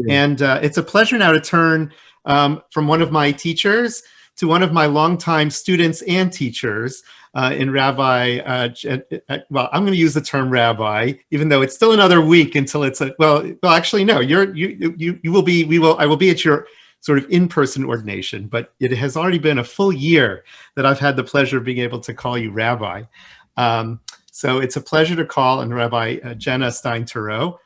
And it's a pleasure now to turn from one of my teachers to one of my longtime students and teachers in Rabbi, well, I'm going to use the term rabbi, even though it's still another week until it's well, actually, no, I will be at your sort of in-person ordination, but it has already been a full year that I've had the pleasure of being able to call you rabbi. So it's a pleasure to call on Rabbi Jenna Stein-Turow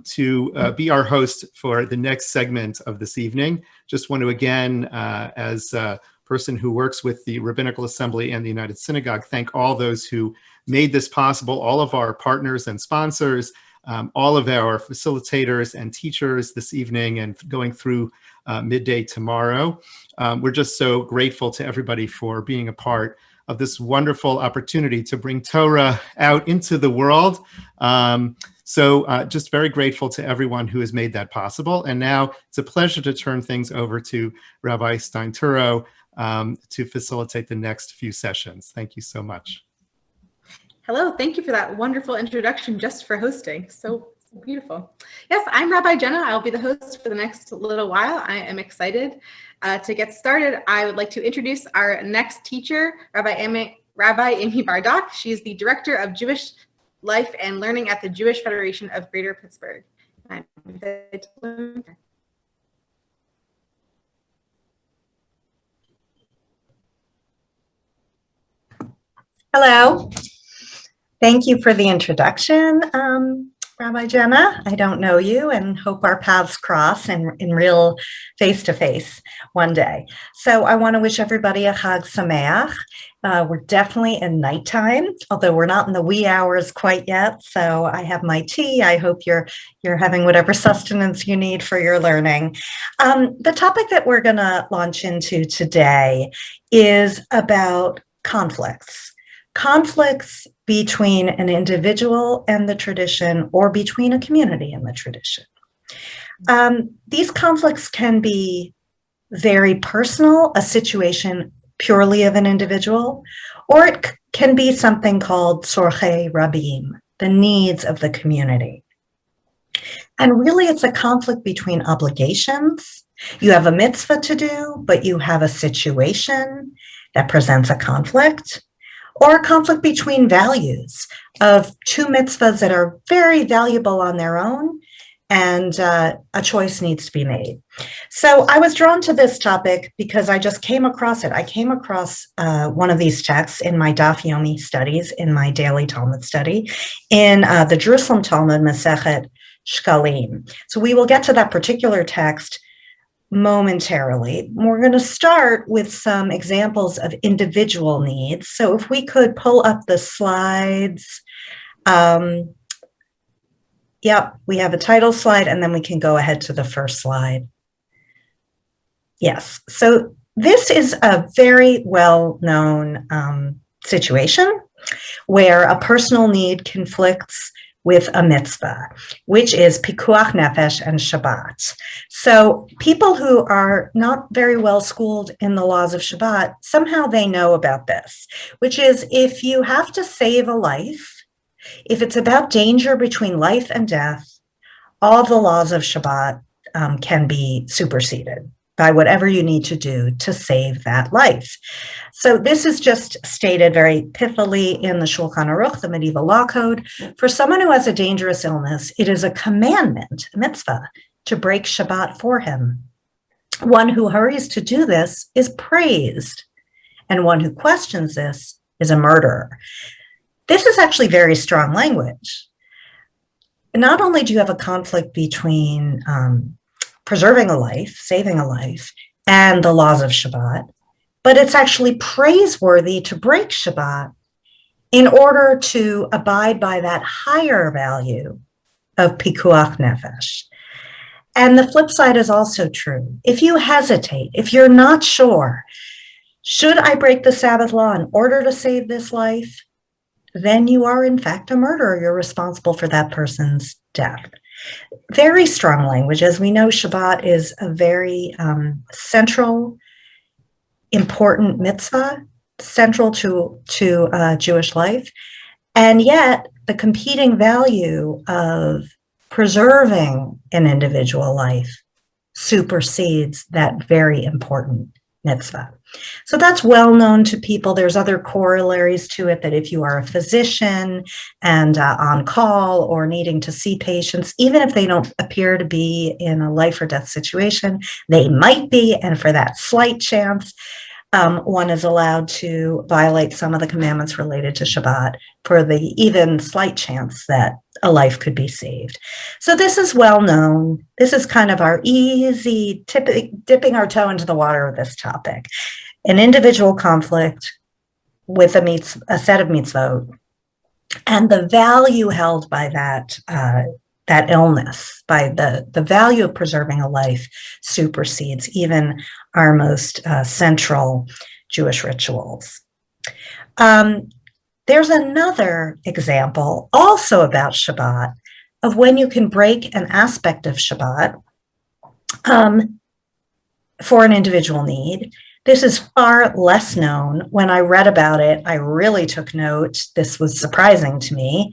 to be our host for the next segment of this evening. Just want to again, as a person who works with the Rabbinical Assembly and the United Synagogue, thank all those who made this possible, all of our partners and sponsors, all of our facilitators and teachers this evening and going through midday tomorrow. We're just so grateful to everybody for being a part of this wonderful opportunity to bring Torah out into the world. So just very grateful to everyone who has made that possible. And now it's a pleasure to turn things over to Rabbi Stein-Turow to facilitate the next few sessions. Thank you so much. Hello, thank you for that wonderful introduction just for hosting. So beautiful. Yes, I'm Rabbi Jenna. I'll be the host for the next little while. I am excited to get started. I would like to introduce our next teacher, Rabbi Amy Bardack. She is the Director of Jewish Life and Learning at the Jewish Federation of Greater Pittsburgh. Hello. Thank you for the introduction, Rabbi Jenna. I don't know you and hope our paths cross in real face-to-face one day. So I want to wish everybody a Chag Sameach. We're definitely in nighttime, although we're not in the wee hours quite yet. So I have my tea. I hope you're having whatever sustenance you need for your learning. The topic that we're going to launch into today is about conflicts. Conflicts between an individual and the tradition, or between a community and the tradition. These conflicts can be very personal, a situation purely of an individual, or it can be something called Tzorchei Rabim, the needs of the community. And really it's a conflict between obligations. You have a mitzvah to do, but you have a situation that presents a conflict, or a conflict between values of two mitzvahs that are very valuable on their own, and a choice needs to be made. So I was drawn to this topic because I just came across it. I came across one of these texts in my Daf Yomi studies, in my daily Talmud study, in the Jerusalem Talmud Masechet Shkalim. So we will get to that particular text momentarily. We're going to start with some examples of individual needs. So if we could pull up the slides. Yep, we have a title slide, and then we can go ahead to the first slide. Yes, so this is a very well-known situation where a personal need conflicts with a mitzvah, which is pikuach nefesh and Shabbat. So people who are not very well schooled in the laws of Shabbat, somehow they know about this, which is if you have to save a life, if it's about danger between life and death, all the laws of Shabbat can be superseded by whatever you need to do to save that life. So this is just stated very pithily in the Shulchan Aruch, the medieval law code. For someone who has a dangerous illness, it is a commandment, a mitzvah, to break Shabbat for him. One who hurries to do this is praised, and one who questions this is a murderer. This is actually very strong language. Not only do you have a conflict between preserving a life, saving a life, and the laws of Shabbat, but it's actually praiseworthy to break Shabbat in order to abide by that higher value of pikuach nefesh. And the flip side is also true. If you hesitate, if you're not sure, should I break the Sabbath law in order to save this life? Then you are in fact a murderer. You're responsible for that person's death. Very strong language. As we know, Shabbat is a very central, important mitzvah, central to Jewish life. And yet the competing value of preserving an individual life supersedes that very important mitzvah. So that's well known to people. There's other corollaries to it, that if you are a physician and on call or needing to see patients, even if they don't appear to be in a life or death situation, they might be. And for that slight chance, one is allowed to violate some of the commandments related to Shabbat for the even slight chance that a life could be saved. So this is well known. This is kind of our easy dipping our toe into the water of this topic. An individual conflict with a set of mitzvot, and the value held by that illness, by the value of preserving a life, supersedes even our most central Jewish rituals. There's another example also about Shabbat of when you can break an aspect of Shabbat for an individual need. This is far less known. When I read about it, I really took note. This was surprising to me,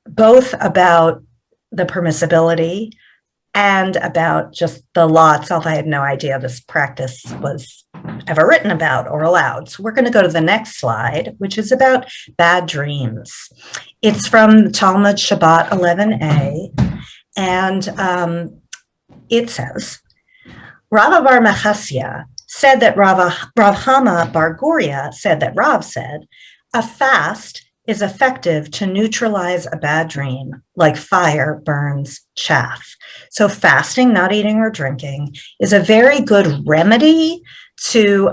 both about the permissibility and about just the law itself. I had no idea this practice was ever written about or allowed. So we're going to go to the next slide, which is about bad dreams. It's from Talmud Shabbat 11a, and it says, Rav Bar Machasya said that Rav Hama Bar Guria said that Rav said, a fast is effective to neutralize a bad dream, like fire burns chaff. So fasting, not eating or drinking, is a very good remedy to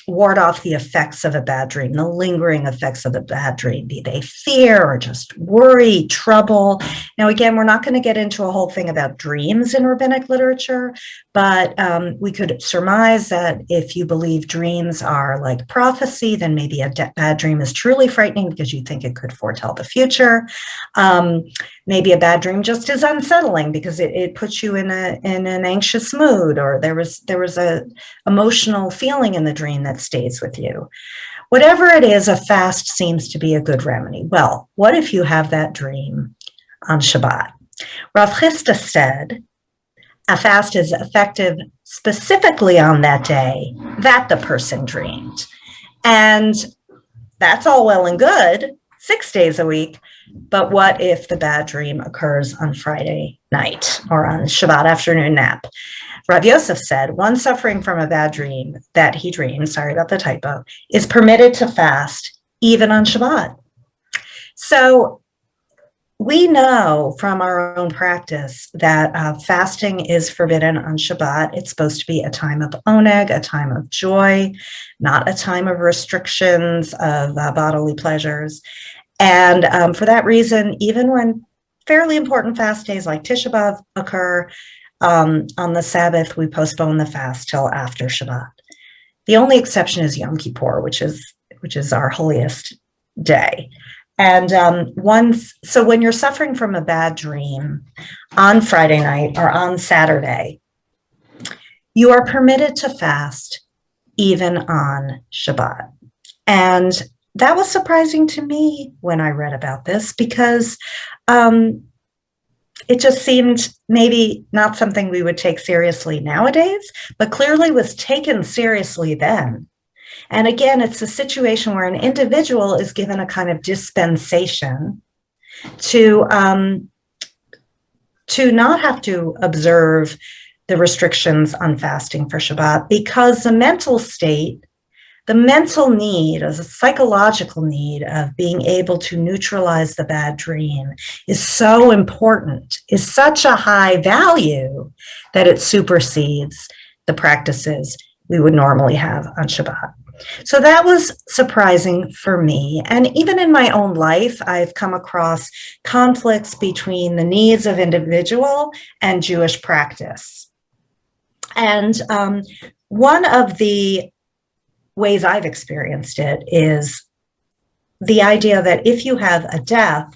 ward off the effects of a bad dream, the lingering effects of a bad dream, be they fear or just worry, trouble. Now, again, we're not going to get into a whole thing about dreams in rabbinic literature, but we could surmise that if you believe dreams are like prophecy, then maybe a bad dream is truly frightening because you think it could foretell the future. Maybe a bad dream just is unsettling because it puts you in an anxious mood, or there was a emotional feeling in the dream that stays with you. Whatever it is, a fast seems to be a good remedy. Well, what if you have that dream on Shabbat? Rav Chisda said a fast is effective specifically on that day that the person dreamed. And that's all well and good, 6 days a week. But what if the bad dream occurs on Friday night or on Shabbat afternoon nap? Rav Yosef said, one suffering from a bad dream that he dreamed, sorry about the typo, is permitted to fast even on Shabbat. So we know from our own practice that fasting is forbidden on Shabbat. It's supposed to be a time of oneg, a time of joy, not a time of restrictions of bodily pleasures. And for that reason, even when fairly important fast days like Tisha B'Av occur, on the Sabbath, we postpone the fast till after Shabbat. The only exception is Yom Kippur, which is our holiest day. And so when you're suffering from a bad dream on Friday night or on Saturday, you are permitted to fast even on Shabbat. And that was surprising to me when I read about this, because it just seemed maybe not something we would take seriously nowadays, but clearly was taken seriously then. And again, it's a situation where an individual is given a kind of dispensation to not have to observe the restrictions on fasting for Shabbat, because the mental state, the mental need, as a psychological need of being able to neutralize the bad dream is so important, is such a high value that it supersedes the practices we would normally have on Shabbat. So that was surprising for me. And even in my own life, I've come across conflicts between the needs of individual and Jewish practice. And one of the ways I've experienced it is the idea that if you have a death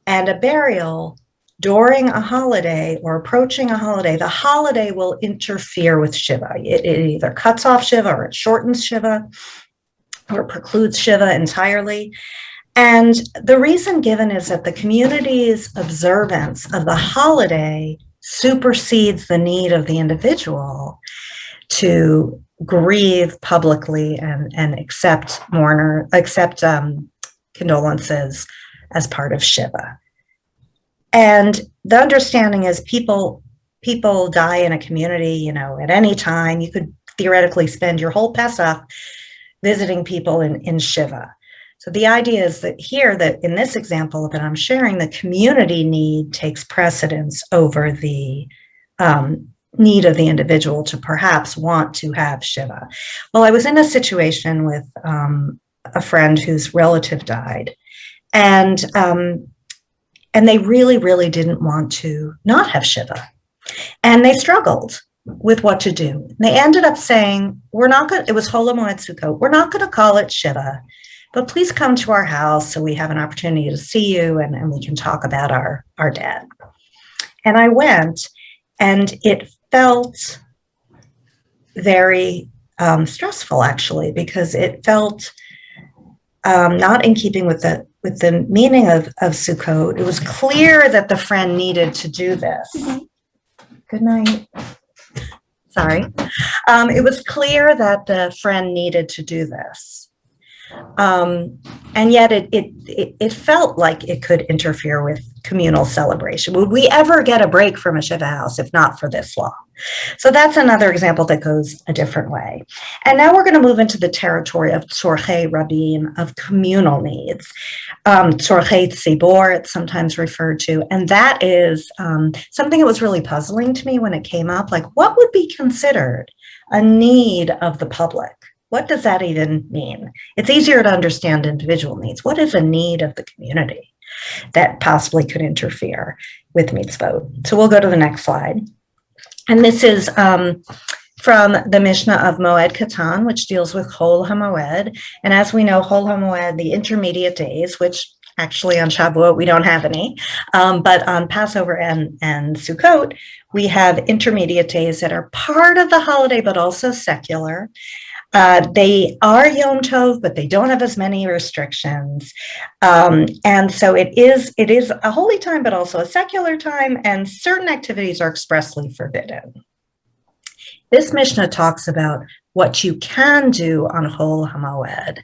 and a burial during a holiday or approaching a holiday, the holiday will interfere with Shiva. It either cuts off Shiva, or it shortens Shiva, or precludes Shiva entirely. And the reason given is that the community's observance of the holiday supersedes the need of the individual to grieve publicly and accept condolences as part of Shiva. And the understanding is people die in a community, at any time. You could theoretically spend your whole Pesach visiting people in Shiva. So the idea is that here, that in this example that I'm sharing, the community need takes precedence over the need of the individual to perhaps want to have Shiva. Well, I was in a situation with a friend whose relative died, and they really, really didn't want to not have Shiva. And they struggled with what to do. They ended up saying, it was Chol HaMoed Sukkot, we're not going to call it Shiva, but please come to our house so we have an opportunity to see you and we can talk about our dad. And I went, and it felt very stressful, actually, because it felt not in keeping with the meaning of Sukkot. It was clear that the friend needed to do this. Good night. Sorry. It was clear that the friend needed to do this. And yet it felt like it could interfere with communal celebration. Would we ever get a break from a Shiva house if not for this law? So that's another example that goes a different way. And now we're going to move into the territory of tzorchei rabim, of communal needs. Tzorchei tzibor, it's sometimes referred to. And that is something that was really puzzling to me when it came up. Like, what would be considered a need of the public? What does that even mean? It's easier to understand individual needs. What is a need of the community that possibly could interfere with mitzvot? So we'll go to the next slide. And this is from the Mishnah of Moed Katan, which deals with Chol HaMoed. And as we know, Chol HaMoed, the intermediate days, which actually on Shavuot we don't have any, but on Passover and Sukkot, we have intermediate days that are part of the holiday, but also secular. They are Yom Tov, but they don't have as many restrictions. And so it is a holy time, but also a secular time, and certain activities are expressly forbidden. This Mishnah talks about what you can do on Chol HaMoed,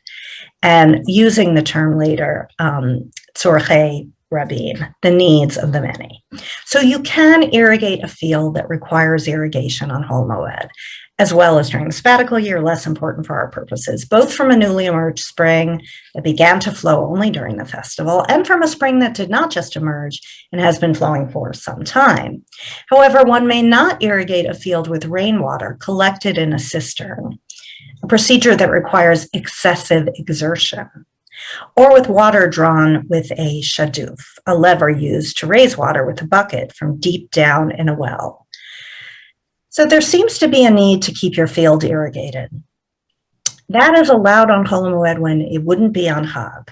and using the term later, tzorchei rabim, the needs of the many. So you can irrigate a field that requires irrigation on Chol HaMoed, as well as during the sabbatical year, less important for our purposes, both from a newly emerged spring that began to flow only during the festival, and from a spring that did not just emerge and has been flowing for some time. However, one may not irrigate a field with rainwater collected in a cistern, a procedure that requires excessive exertion, or with water drawn with a shaduf, a lever used to raise water with a bucket from deep down in a well. So there seems to be a need to keep your field irrigated. That is allowed on Chol HaMoed when it wouldn't be on Chag.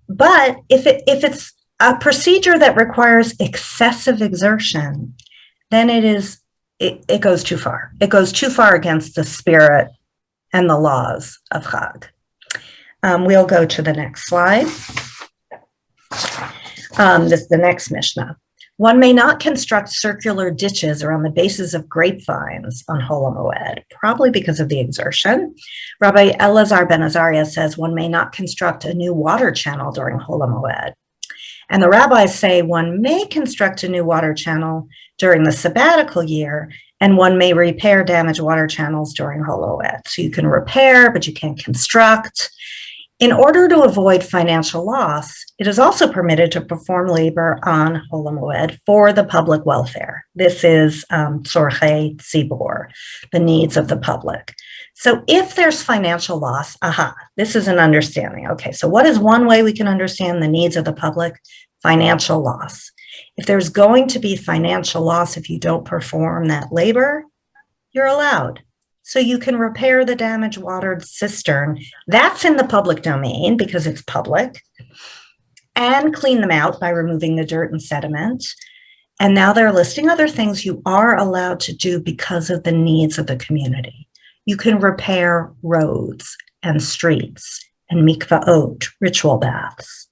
But if it's a procedure that requires excessive exertion, then it goes too far. It goes too far against the spirit and the laws of Chag. We'll go to the next slide. This is the next Mishnah. One may not construct circular ditches around the bases of grapevines on Chol HaMoed, probably because of the exertion. Rabbi Elazar ben Azariah says one may not construct a new water channel during Chol HaMoed. And the rabbis say one may construct a new water channel during the sabbatical year, and one may repair damaged water channels during Chol HaMoed. So you can repair, but you can't construct. In order to avoid financial loss, it is also permitted to perform labor on Chol HaMoed for the public welfare. This is tzorchei tzibor, the needs of the public. So if there's financial loss, this is an understanding. Okay, so what is one way we can understand the needs of the public? Financial loss. If there's going to be financial loss if you don't perform that labor, you're allowed. So you can repair the damaged watered cistern. That's in the public domain because it's public, and clean them out by removing the dirt and sediment. And now they're listing other things you are allowed to do because of the needs of the community. You can repair roads and streets and mikvaot, ritual baths.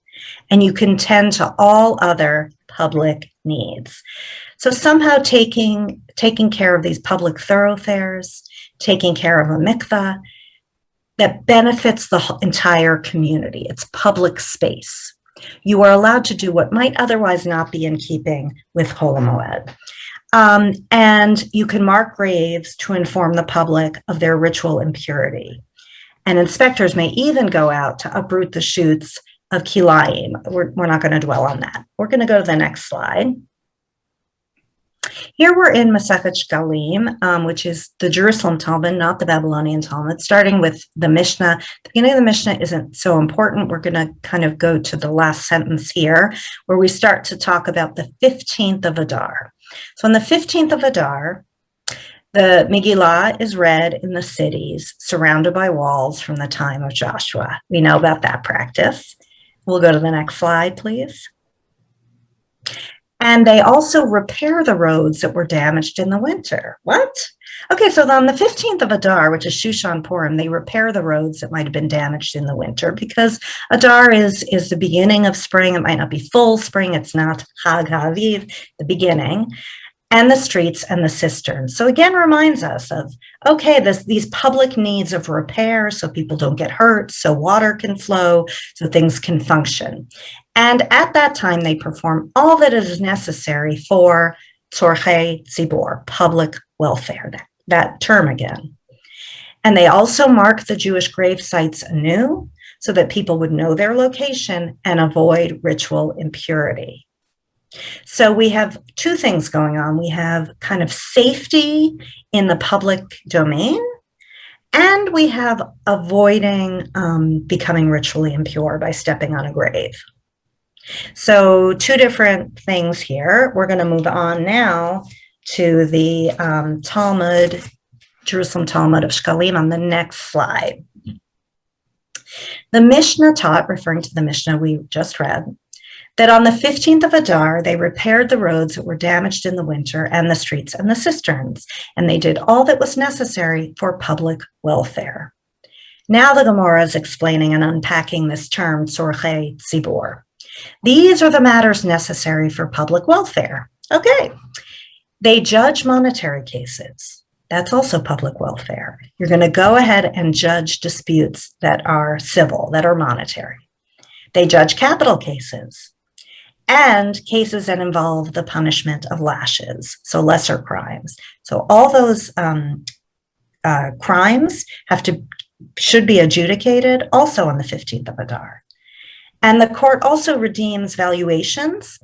And you can tend to all other public needs. So somehow taking care of these public thoroughfares, taking care of a mikvah, that benefits the entire community. It's public space. You are allowed to do what might otherwise not be in keeping with Chol HaMoed. And you can mark graves to inform the public of their ritual impurity. And inspectors may even go out to uproot the shoots of kilayim. We're not going to dwell on that. We're going to go to the next slide. Here we're in Masechet Shkalim, which is the Jerusalem Talmud, not the Babylonian Talmud, starting with the Mishnah. The beginning of the Mishnah isn't so important. We're going to kind of go to the last sentence here, where we start to talk about the 15th of Adar. So on the 15th of Adar, the Megillah is read in the cities, surrounded by walls from the time of Joshua. We know about that practice. We'll go to the next slide, please. And they also repair the roads that were damaged in the winter. What? Okay, so on the 15th of Adar, which is Shushan Purim, they repair the roads that might have been damaged in the winter, because Adar is the beginning of spring. It might not be full spring. It's not Chag HaAviv, the beginning, and the streets and the cisterns. So again, reminds us of, okay, these public needs of repair so people don't get hurt, so water can flow, so things can function. And at that time, they perform all that is necessary for tzorchei tzibor, public welfare, that term again. And they also mark the Jewish grave sites anew so that people would know their location and avoid ritual impurity. So we have two things going on. We have kind of safety in the public domain, and we have avoiding becoming ritually impure by stepping on a grave. So two different things here. We're going to move on now to the Talmud, Jerusalem Talmud of Shkalim on the next slide. The Mishnah taught, referring to the Mishnah we just read, that on the 15th of Adar, they repaired the roads that were damaged in the winter and the streets and the cisterns, and they did all that was necessary for public welfare. Now the Gemara is explaining and unpacking this term, tzorchei tzibor. These are the matters necessary for public welfare. Okay. They judge monetary cases. That's also public welfare. You're going to go ahead and judge disputes that are civil, that are monetary. They judge capital cases and cases that involve the punishment of lashes, so lesser crimes. So all those crimes should be adjudicated also on the 15th of Adar. And the court also redeems valuations,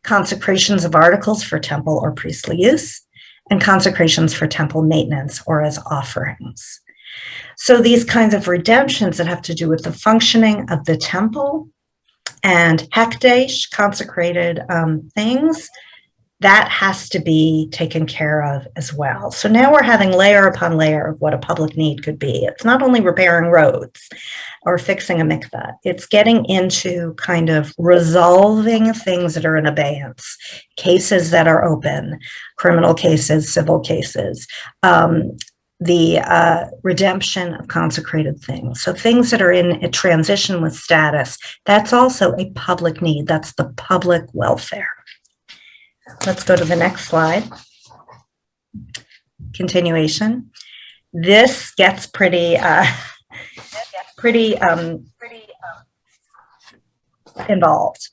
consecrations of articles for temple or priestly use, and consecrations for temple maintenance or as offerings. So these kinds of redemptions that have to do with the functioning of the temple and hekdesh, consecrated things, that has to be taken care of as well. So now we're having layer upon layer of what a public need could be. It's not only repairing roads or fixing a mikveh, it's getting into kind of resolving things that are in abeyance, cases that are open, criminal cases, civil cases, the redemption of consecrated things. So things that are in a transition with status, that's also a public need. That's the public welfare. Let's go to the next slide. Continuation. This gets pretty involved.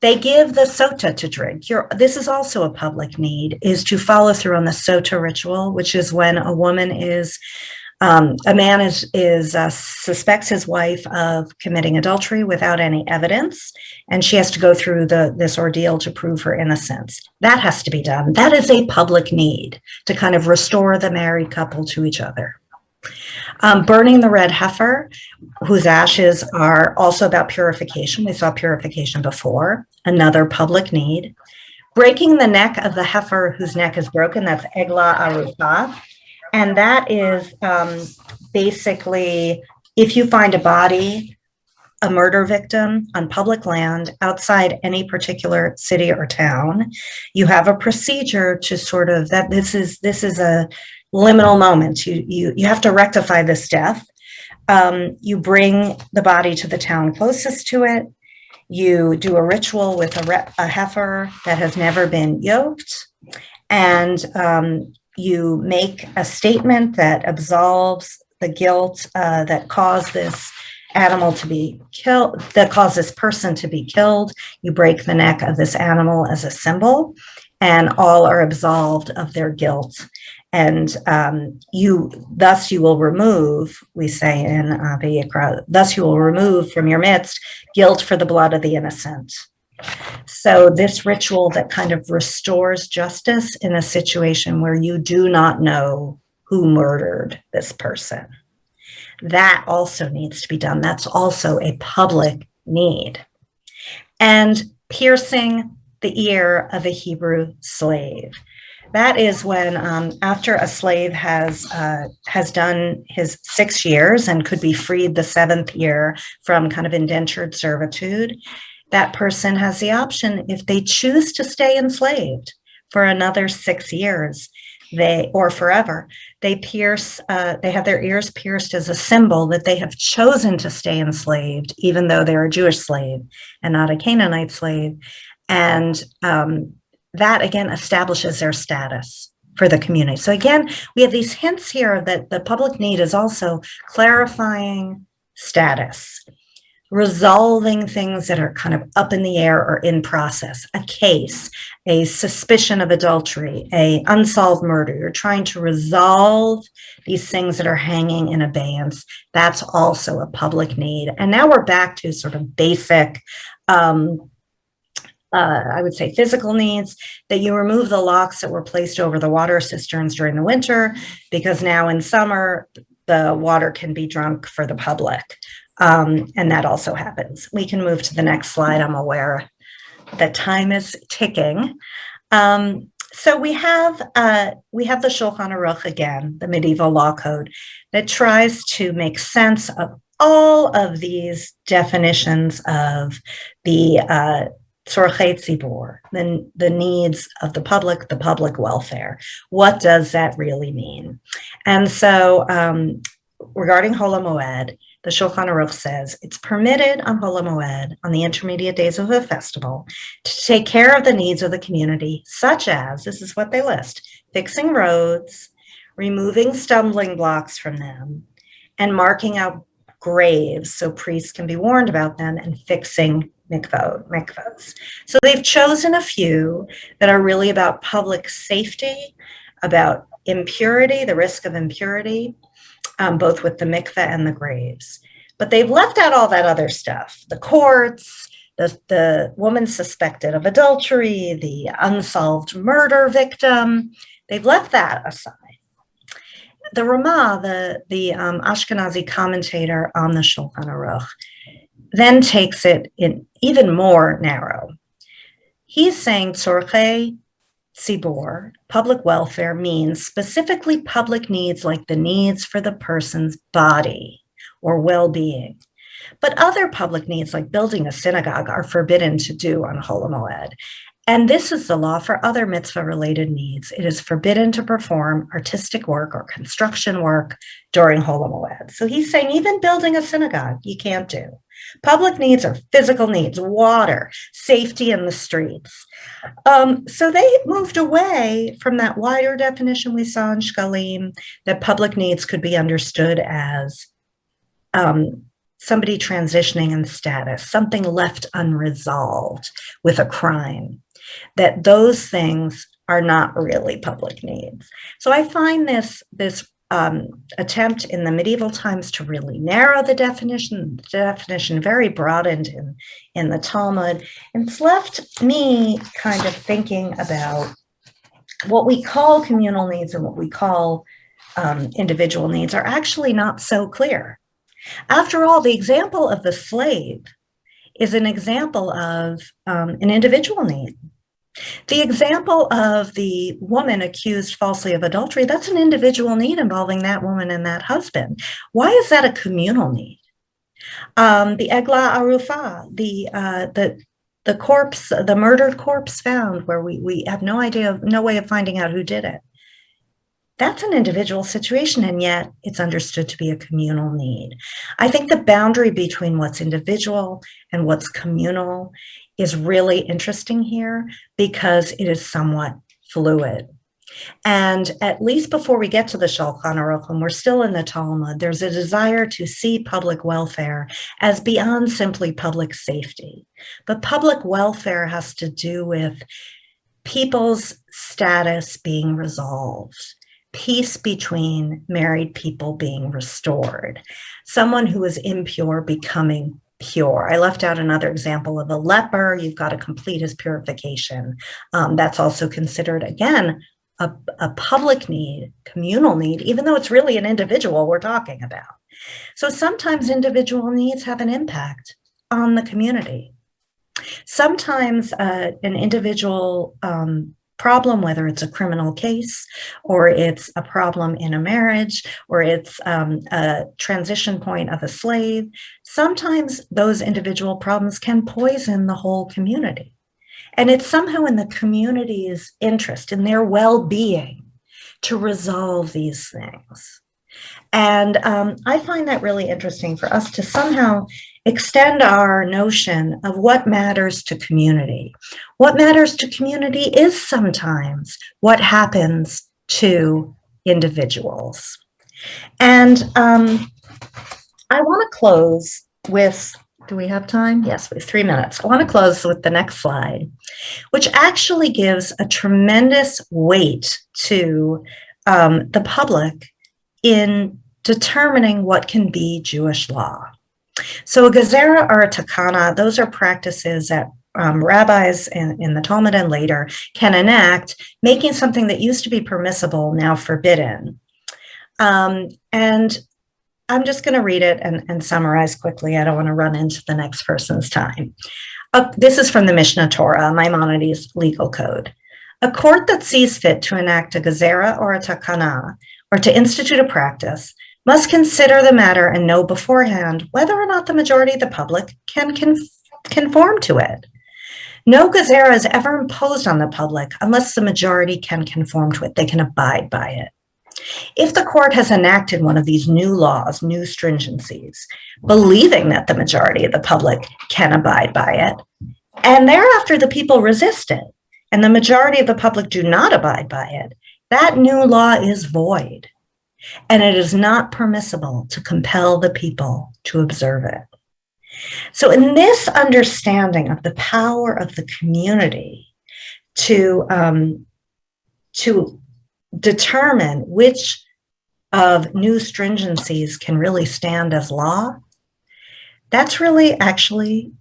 They give the sota to drink. This is also a public need, is to follow through on the sota ritual, which is when a woman a man suspects his wife of committing adultery without any evidence, and she has to go through this ordeal to prove her innocence. That has to be done. That is a public need to kind of restore the married couple to each other. Burning the red heifer, whose ashes are also about purification. We saw purification before, another public need. Breaking the neck of the heifer whose neck is broken, that's egla arufah. And that is basically, if you find a body, a murder victim on public land outside any particular city or town, you have a procedure to sort of, this is a liminal moment. You have to rectify this death. You bring the body to the town closest to it. You do a ritual with a heifer that has never been yoked, and you make a statement that absolves the guilt that caused this animal to be killed, that caused this person to be killed. You break the neck of this animal as a symbol, and all are absolved of their guilt. And thus you will remove, we say in Vayikra, thus you will remove from your midst guilt for the blood of the innocent. So this ritual that kind of restores justice in a situation where you do not know who murdered this person. That also needs to be done. That's also a public need. And piercing the ear of a Hebrew slave. That is when, after a slave has done his 6 years and could be freed the 7th year from kind of indentured servitude, that person has the option, if they choose to stay enslaved for another 6 years, or forever, they have their ears pierced as a symbol that they have chosen to stay enslaved, even though they're a Jewish slave and not a Canaanite slave. And that again establishes their status for the community. So again, we have these hints here that the public need is also clarifying status, resolving things that are kind of up in the air or in process, a case, a suspicion of adultery, a unsolved murder. You're trying to resolve these things that are hanging in abeyance. That's also a public need. And now we're back to sort of basic, I would say physical needs, that you remove the locks that were placed over the water cisterns during the winter, because now in summer, the water can be drunk for the public. And that also happens. We can move to the next slide. I'm aware that time is ticking. So we have the Shulchan Aruch again, the medieval law code, that tries to make sense of all of these definitions of the tzorchei tzibur, the needs of the public welfare. What does that really mean? And so regarding Hol HaMoed, the Shulchan Aruch says it's permitted on Hol HaMoed, on the intermediate days of a festival, to take care of the needs of the community, such as, this is what they list, fixing roads, removing stumbling blocks from them, and marking out graves so priests can be warned about them, and fixing mikvahs. So they've chosen a few that are really about public safety, about impurity, the risk of impurity, both with the mikveh and the graves. But they've left out all that other stuff, the courts, the woman suspected of adultery, the unsolved murder victim. They've left that aside. The Ramah, the Ashkenazi commentator on the Shulchan Aruch, then takes it in even more narrow. He's saying tzorchei tzibur, public welfare, means specifically public needs like the needs for the person's body or well-being. But other public needs like building a synagogue are forbidden to do on Hol HaMoed. And this is the law for other mitzvah-related needs. It is forbidden to perform artistic work or construction work during Hol HaMoed. So he's saying even building a synagogue, you can't do. Public needs are physical needs, water, safety in the streets. So they moved away from that wider definition we saw in Shkalim, that public needs could be understood as somebody transitioning in status, something left unresolved with a crime, that those things are not really public needs. So I find this attempt in the medieval times to really narrow the definition very broadened in the Talmud. And it's left me kind of thinking about what we call communal needs and what we call individual needs are actually not so clear. After all, the example of the slave is an example of an individual need. The example of the woman accused falsely of adultery, that's an individual need involving that woman and that husband. Why is that a communal need? The Egla Arufa, the corpse, the murdered corpse found where we have no way of finding out who did it. that's an individual situation, and yet it's understood to be a communal need. I think the boundary between what's individual and what's communal is really interesting here because it is somewhat fluid. And at least before we get to the Shulchan Aruch, when we're still in the Talmud, there's a desire to see public welfare as beyond simply public safety. But public welfare has to do with people's status being resolved, peace between married people being restored, someone who is impure becoming pure. I left out another example of a leper. You've got to complete his purification. That's also considered, again, a public need, communal need, even though it's really an individual we're talking about. So sometimes individual needs have an impact on the community. Sometimes an individual problem, whether it's a criminal case or it's a problem in a marriage or it's a transition point of a slave, sometimes those individual problems can poison the whole community. And it's somehow in the community's interest, in their well-being, to resolve these things. And I find that really interesting for us to somehow extend our notion of what matters to community. What matters to community is sometimes what happens to individuals. And I want to close with, do we have time? Yes, we have 3 minutes. I want to close with the next slide, which actually gives a tremendous weight to the public in determining what can be Jewish law. So a gezerah or a takana, those are practices that rabbis in the Talmud and later can enact, making something that used to be permissible now forbidden. And I'm just going to read it and summarize quickly. I don't want to run into the next person's time. This is from the Mishnah Torah, Maimonides' legal code. A court that sees fit to enact a gezerah or a takana, or to institute a practice, must consider the matter and know beforehand whether or not the majority of the public can conform to it. No gezerah is ever imposed on the public unless the majority can conform to it. They can abide by it. If the court has enacted one of these new laws, new stringencies, believing that the majority of the public can abide by it, and thereafter the people resist it, and the majority of the public do not abide by it, that new law is void, and it is not permissible to compel the people to observe it. So in this understanding of the power of the community to determine which of new stringencies can really stand as law, that's really actually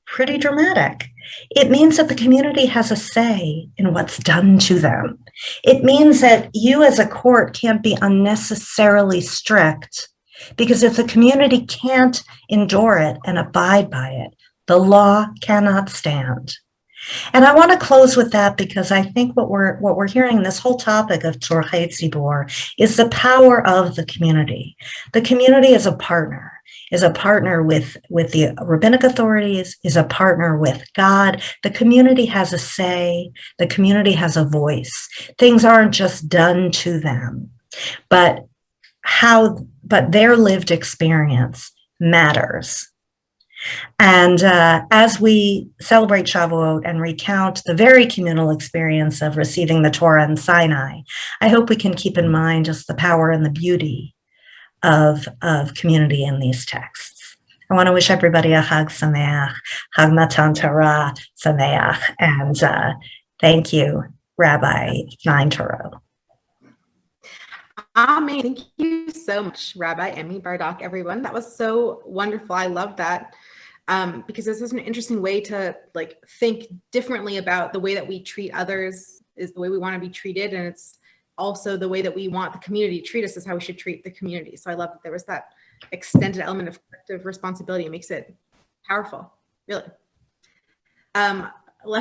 pretty dramatic. It means that the community has a say in what's done to them. It means that you as a court can't be unnecessarily strict, because if the community can't endure it and abide by it, the law cannot stand. And I want to close with that because I think what we're hearing in this whole topic of Tzorchei Tzibor is the power of the community. The community is a partner with the rabbinic authorities, is a partner with God. The community has a say, the community has a voice. Things aren't just done to them, but their lived experience matters. And as we celebrate Shavuot and recount the very communal experience of receiving the Torah in Sinai, I hope we can keep in mind just the power and the beauty of community in these texts. I want to wish everybody a Chag Sameach, Chag Matan Torah Sameach, and thank you, Rabbi Bardock. Amen. Thank you so much, Rabbi Amy Bardack, everyone. That was so wonderful. I love that because this is an interesting way to think differently about the way that we treat others is the way we want to be treated. And it's also the way that we want the community to treat us is how we should treat the community. So I love that there was that extended element of collective responsibility. It makes it powerful, really.